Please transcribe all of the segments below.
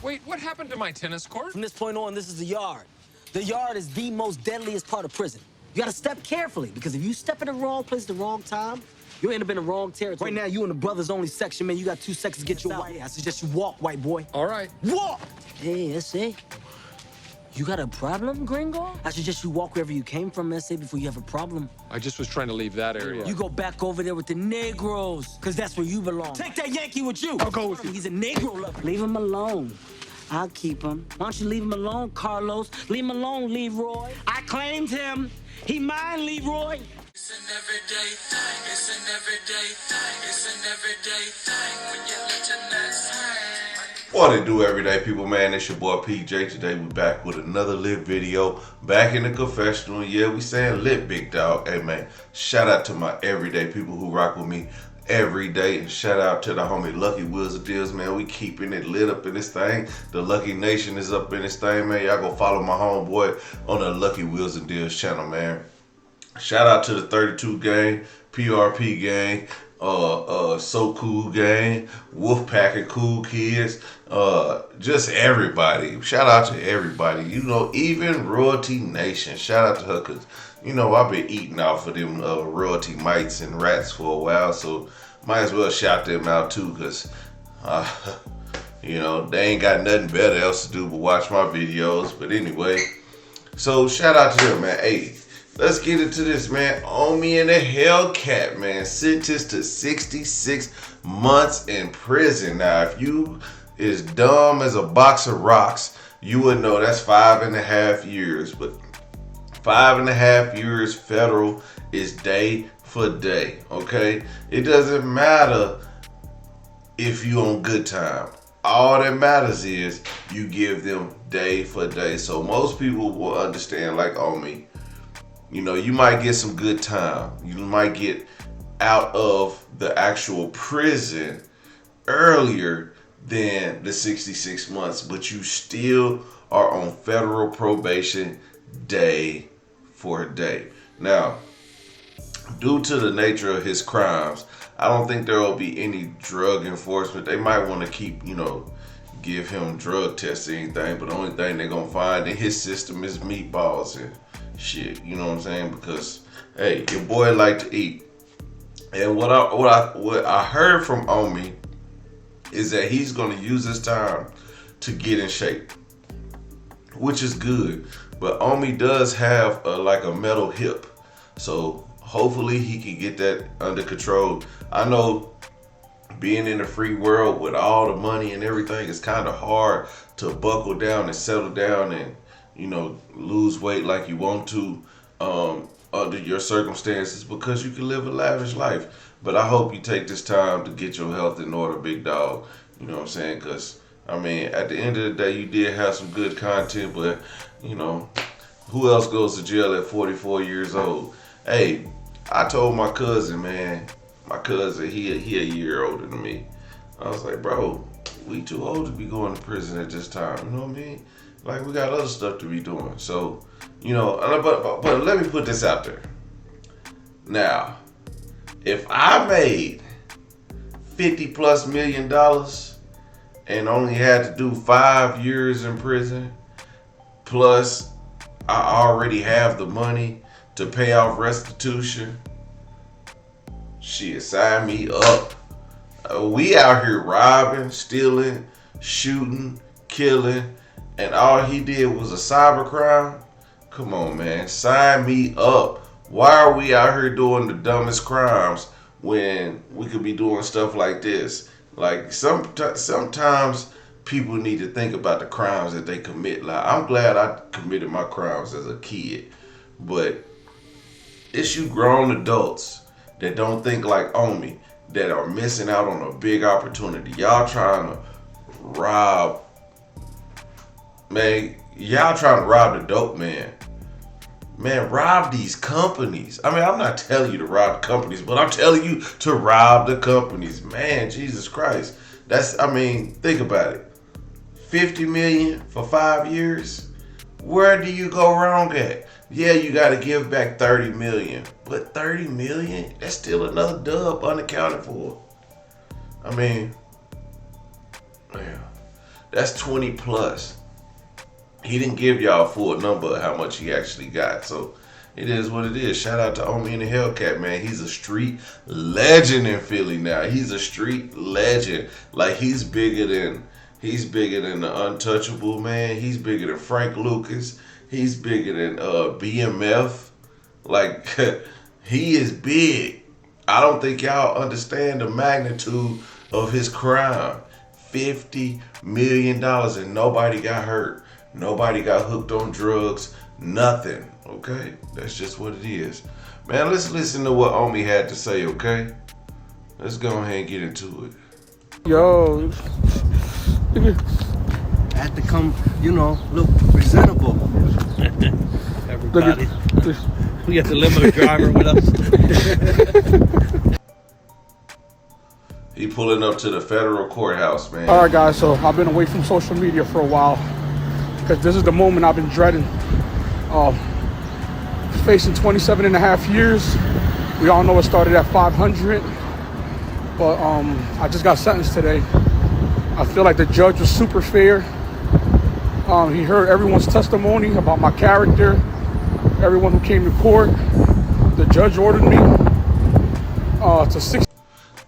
Wait, what happened to my tennis court? From this point on, this is the yard. The yard is the most deadliest part of prison. You gotta step carefully, because if you step in the wrong place at the wrong time, you'll end up in the wrong territory. Right now, you in the brothers only section, man. You got 2 seconds to get your white. I suggest you walk, white boy. All right. Walk! Hey, S.A. You got a problem, gringo? I suggest you walk wherever you came from, S.A., before you have a problem. I just was trying to leave that area. You go back over there with the Negroes, because that's where you belong. Take that Yankee with you. I'll go with you. He's a Negro lover. Leave him alone. I'll keep him. Why don't you leave him alone, Carlos? Leave him alone, Leroy. I claimed him. He mine, Leroy. It's an everyday thing. It's an everyday thing. It's an everyday thing when you let your nuts hang. What it do, everyday people, man? It's your boy PJ. Today we back with another lit video. Back in the confessional. Yeah, we saying lit, big dog. Hey man, shout out to my everyday people who rock with me every day, and shout out to the homie Lucky Wheels of Deals, man. We keeping it lit up in this thing. The Lucky Nation is up in this thing, man. Y'all go follow my homeboy on the Lucky Wheels of Deals channel, man. Shout out to the 32 gang, PRP gang, So Cool gang, Wolfpack and Cool Kids, just everybody. Shout out to everybody. You know, even Royalty Nation. Shout out to her, because, you know, I've been eating off of them royalty mites and rats for a while, so might as well shout them out too, because, you know, they ain't got nothing better else to do but watch my videos. But anyway, so shout out to them, man. Hey, let's get into this, man. OMI and the HELLCAT, man, sentenced to 66 months in prison. Now, if you is dumb as a box of rocks, you would know that's 5.5 years. But 5.5 years federal is day for day, okay? It doesn't matter if you on good time. All that matters is you give them day for day. So most people will understand, like OMI, you know, you might get some good time. You might get out of the actual prison earlier than the 66 months, but you still are on federal probation day for day. Now, due to the nature of his crimes, I don't think there will be any drug enforcement. They might want to keep, you know, give him drug tests or anything, but the only thing they're gonna find in his system is meatballs and shit, you know what I'm saying? Because hey, your boy like to eat. And what I heard from OMI is that he's gonna use this time to get in shape, which is good. But OMI does have like a metal hip, so hopefully he can get that under control. I know being in the free world with all the money and everything, it's kind of hard to buckle down and settle down and, you know, lose weight like you want to under your circumstances, because you can live a lavish life. But I hope you take this time to get your health in order, big dog. You know what I'm saying? Because, I mean, at the end of the day, you did have some good content, but, you know, who else goes to jail at 44 years old? Hey, I told my cousin, man, he a year older than me. I was like, bro, we too old to be going to prison at this time. You know what I mean? Like, we got other stuff to be doing. So, you know, but let me put this out there. Now, if I made $50+ million and only had to do 5 years in prison, plus I already have the money to pay off restitution, shit, sign me up. We out here robbing, stealing, shooting, killing, and all he did was a cyber crime. Come on, man, sign me up. Why are we out here doing the dumbest crimes when we could be doing stuff like this? Like, sometimes people need to think about the crimes that they commit. Like, I'm glad I committed my crimes as a kid, but it's you grown adults that don't think like OMI that are missing out on a big opportunity. Y'all trying to rob, man, y'all trying to rob the dope man. Man, rob these companies. I mean, I'm not telling you to rob the companies, but I'm telling you to rob the companies. Man, Jesus Christ. That's, I mean, think about it. 50 million for 5 years? Where do you go wrong at? Yeah, you got to give back 30 million, but 30 million, that's still another dub unaccounted for. I mean, yeah. That's 20 plus. He didn't give y'all a full number of how much he actually got. So it is what it is. Shout out to OMI and the HELLCAT, man. He's a street legend in Philly now. He's a street legend. Like he's bigger than the Untouchable, man. He's bigger than Frank Lucas. He's bigger than BMF. Like he is big. I don't think y'all understand the magnitude of his crime. $50 million and nobody got hurt. Nobody got hooked on drugs. Nothing. Okay? That's just what it is. Man, let's listen to what OMI had to say, okay? Let's go ahead and get into it. Yo. I had to come, you know, look presentable. Everybody. We got the limo driver with us. He pulling up to the federal courthouse, man. All right, guys, so I've been away from social media for a while because this is the moment I've been dreading. Facing 27 and a half years. We all know it started at 500, but I just got sentenced today. I feel like the judge was super fair. He heard everyone's testimony about my character, everyone who came to court. The judge ordered me to 6.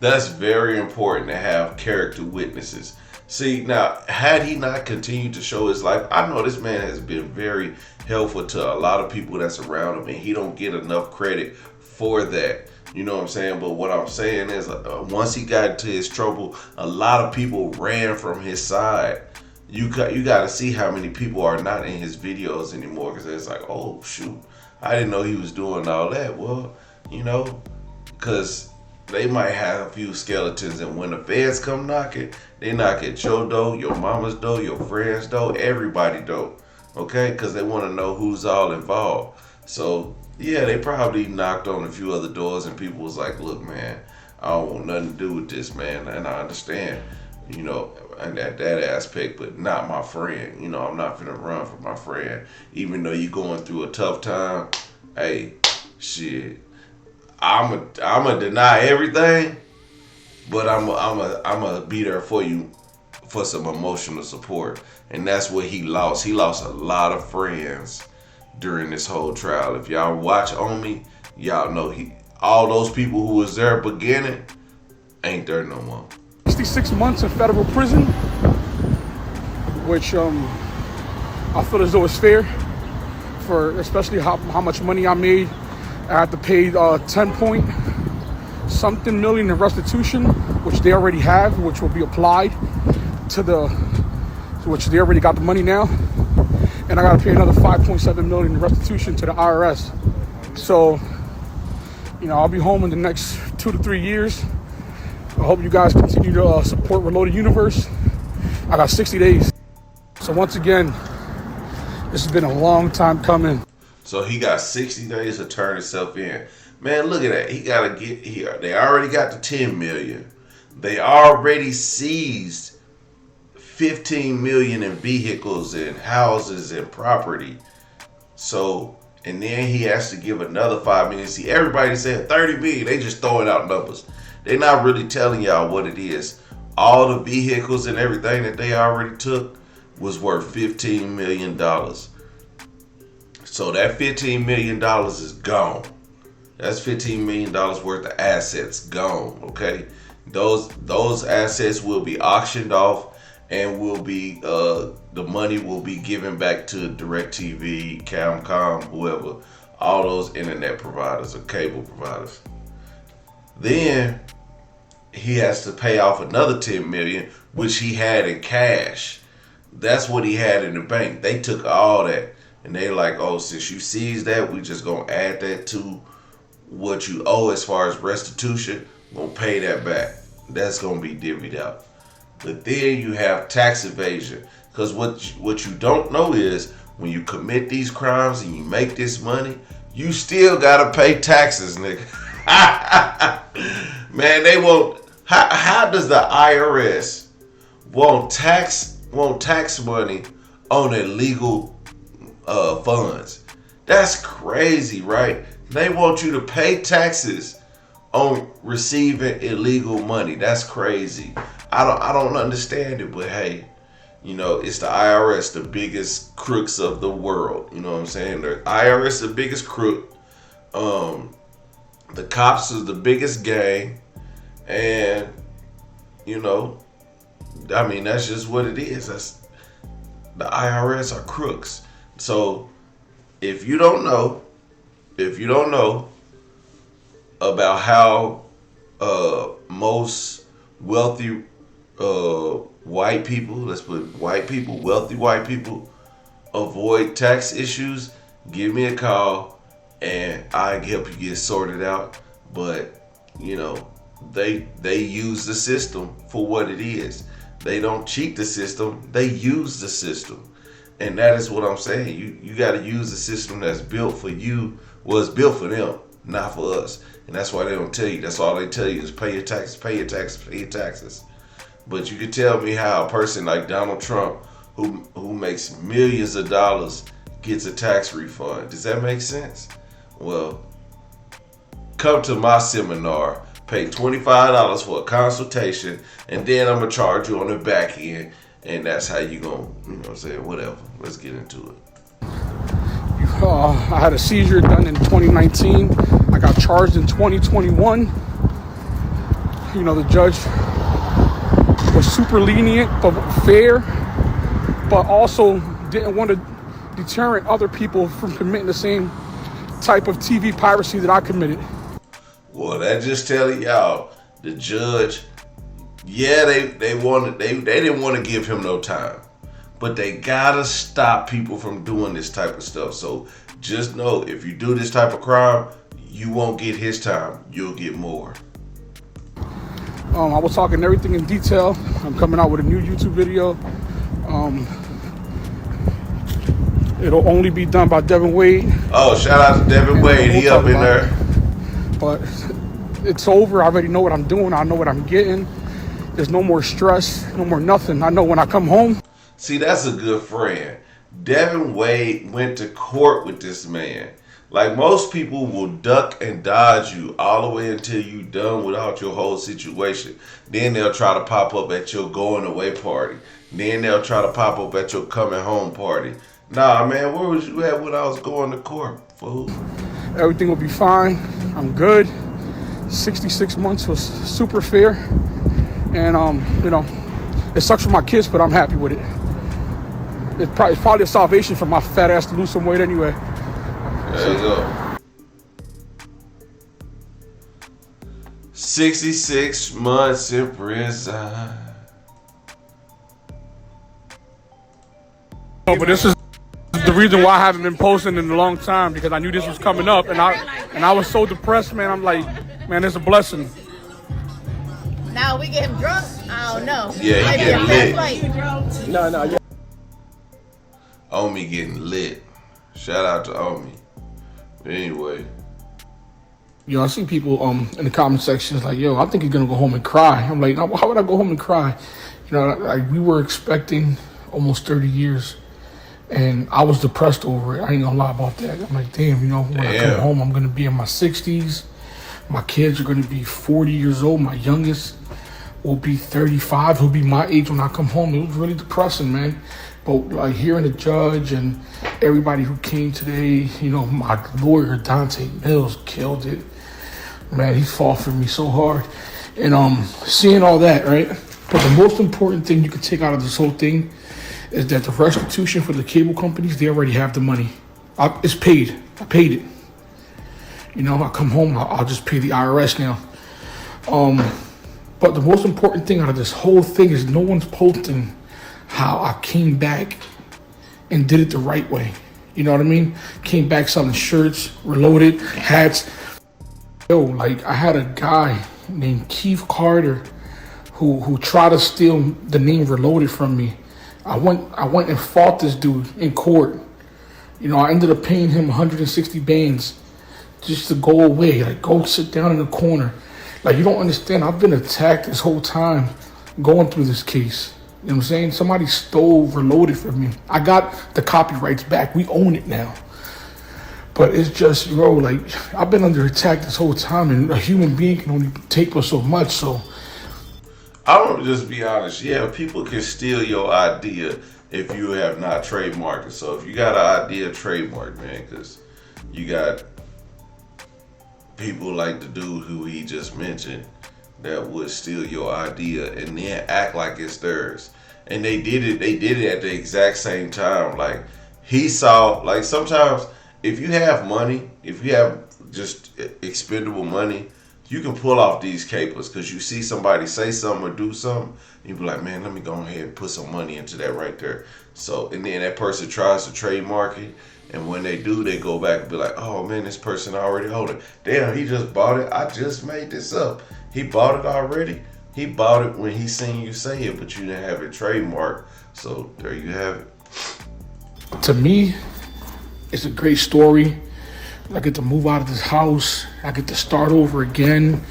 That's very important to have character witnesses. See, now, had he not continued to show his life, I know this man has been very helpful to a lot of people that's around him, and he don't get enough credit for that. You know what I'm saying? But what I'm saying is, once he got into his trouble, a lot of people ran from his side. You got to see how many people are not in his videos anymore, because it's like, oh, shoot, I didn't know he was doing all that. Well, you know, because they might have a few skeletons, and when the feds come knocking, they knock at your door, your mama's door, your friend's door, everybody's door, okay? Because they want to know who's all involved. So, yeah, they probably knocked on a few other doors, and people was like, look, man, I don't want nothing to do with this, man, and I understand, you know, and that aspect, but not my friend. You know, I'm not finna run from my friend. Even though you're going through a tough time, hey, shit, I'ma deny everything, but I'ma be there for you for some emotional support. And that's what he lost. He lost a lot of friends during this whole trial. If y'all watch OMI, y'all know all those people who was there beginning ain't there no more. 66 months in federal prison, which I feel as though it's fair for especially how much money I made. I had to pay 10 point something million in restitution, which they already have, which will be applied to which they already got the money now. And I got to pay another 5.7 million in restitution to the IRS. So, you know, I'll be home in the next 2 to 3 years. I hope you guys continue to support Reloaded Universe. I got 60 days. So once again, this has been a long time coming. So he got 60 days to turn himself in. Man, look at that. He gotta get here. They already got the 10 million. They already seized 15 million in vehicles and houses and property. So, and then he has to give another 5 million. See, everybody said 30 million. They just throwing out numbers. They're not really telling y'all what it is. All the vehicles and everything that they already took was worth $15 million. So that $15 million is gone. That's $15 million worth of assets gone, okay? Those assets will be auctioned off and will be, the money will be given back to DirecTV, Camcom, whoever, all those internet providers or cable providers. Then he has to pay off another 10 million, which he had in cash. That's what he had in the bank. They took all that and they like, oh, since you seized that, we just gonna add that to what you owe as far as restitution. We're gonna pay that back. That's gonna be divvied out. But then you have tax evasion, because what you don't know is when you commit these crimes and you make this money, you still gotta pay taxes, nigga. Man, they won't. How does the IRS want tax money on illegal funds? That's crazy, right? They want you to pay taxes on receiving illegal money. That's crazy. I don't understand it, but hey, You know, it's the IRS, the biggest crooks of the world. You know what I'm saying? The IRS is the biggest crook. The cops is the biggest gang. And, you know, I mean, that's just what it is. That's, the IRS are crooks. So if you don't know about how most wealthy white people, let's put white people, wealthy white people, avoid tax issues, give me a call and I can help you get sorted out. But you know, they use the system for what it is. They don't cheat the system, they use the system. And that is what I'm saying. You got to use the system that's built for you. Well, it's built for them, not for us. And that's why they don't tell you. That's all they tell you is pay your taxes, pay your taxes, pay your taxes. But you can tell me how a person like Donald Trump, who makes millions of dollars, gets a tax refund. Does that make sense? Well, come to my seminar, pay $25 for a consultation, and then I'm going to charge you on the back end. And that's how you gonna, you know what I'm saying, whatever. Let's get into it. I had a seizure done in 2019. I got charged in 2021. You know, the judge was super lenient but fair, but also didn't want to deter other people from committing the same type of TV piracy that I committed. Well, that just telling y'all, the judge, yeah, they didn't want to give him no time, but they gotta stop people from doing this type of stuff. So just know, if you do this type of crime, you won't get his time, you'll get more. I was talking everything in detail. I'm coming out with a new YouTube video. It'll only be done by Devin Wade. Oh, shout out to Devin Wade, he up in there. But it's over. I already know what I'm doing. I know what I'm getting. There's no more stress, no more nothing. I know when I come home. See, that's a good friend. Devin Wade went to court with this man. Like, most people will duck and dodge you all the way until you done without your whole situation. Then they'll try to pop up at your going away party. Then they'll try to pop up at your coming home party. Nah, man, where was you at when I was going to court, fool? Everything will be fine. I'm good. 66 months was super fair. And, you know, it sucks for my kids, but I'm happy with it. It's probably a salvation for my fat ass to lose some weight anyway. There you go. 66 months in prison. No, but this is the reason why I haven't been posting in a long time, because I knew this was coming up, and I was so depressed, man. I'm like, man, it's a blessing. Now we get him drunk? I don't know. Yeah, he getting lit. No, yeah. OMI getting lit. Shout out to OMI. Anyway. Yo, I see people in the comment sections like, yo, I think you're gonna go home and cry. I'm like, how would I go home and cry? You know, like, we were expecting almost 30 years, and I was depressed over it. I ain't gonna lie about that. I'm like, damn, you know, when I come home, I'm gonna be in my 60s. My kids are gonna be 40 years old. My youngest will be 35. He'll be my age when I come home. It was really depressing, man. But like, hearing the judge and everybody who came today, you know, my lawyer Dante Mills killed it. Man, he fought for me so hard. And seeing all that, right? But the most important thing you can take out of this whole thing is that the restitution for the cable companies, they already have the money. It's paid. I paid it. You know, I come home, I'll just pay the IRS now. But the most important thing out of this whole thing is no one's posting how I came back and did it the right way. You know what I mean? Came back selling shirts, reloaded, hats. Yo, like, I had a guy named Keith Carter who tried to steal the name Reloaded from me. I went and fought this dude in court. You know, I ended up paying him 160 bands just to go away. Like, go sit down in the corner. Like, you don't understand. I've been attacked this whole time going through this case. You know what I'm saying? Somebody stole Reloaded from me. I got the copyrights back. We own it now. But it's just, bro, like, I've been under attack this whole time, and a human being can only take for so much, so. I'm gonna just be honest. Yeah, people can steal your idea if you have not trademarked it. So if you got an idea, trademark, man, because you got people like the dude who he just mentioned that would steal your idea and then act like it's theirs. And they did it. They did it at the exact same time. Like he saw. Like sometimes, if you have money, if you have just expendable money, you can pull off these capers because you see somebody say something or do something, you be like, man, let me go ahead and put some money into that right there. So, and then that person tries to trademark it, and when they do, they go back and be like, oh man, this person already hold it. Damn, he just bought it. I just made this up. He bought it already. He bought it when he seen you say it, but you didn't have it trademarked. So there you have it. To me, it's a great story. I get to move out of this house. I get to start over again.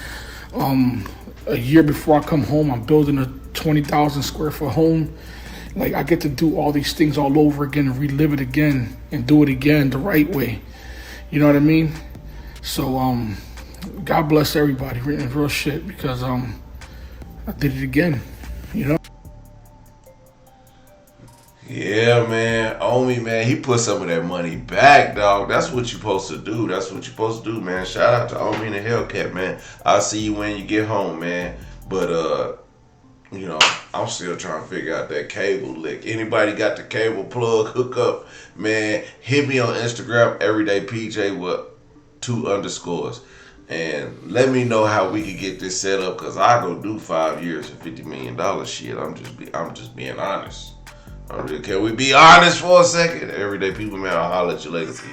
A year before I come home, I'm building a 20,000 square foot home. Like I get to do all these things all over again and relive it again and do it again the right way. You know what I mean? So God bless everybody, real shit, because I did it again. You know? Yeah, man. OMI, man, he put some of that money back, dog. That's what you're supposed to do. That's what you're supposed to do, man. Shout out to OMI and the HELLCAT, man. I'll see you when you get home, man. But, you know, I'm still trying to figure out that cable lick. Anybody got the cable plug hook up, man, hit me on Instagram, everydaypj with 2 underscores. And let me know how we can get this set up, because I go do 5 years and $50 million shit. I'm just being honest. Can we be honest for a second? Everyday people, man, I'll holler at you later, peace.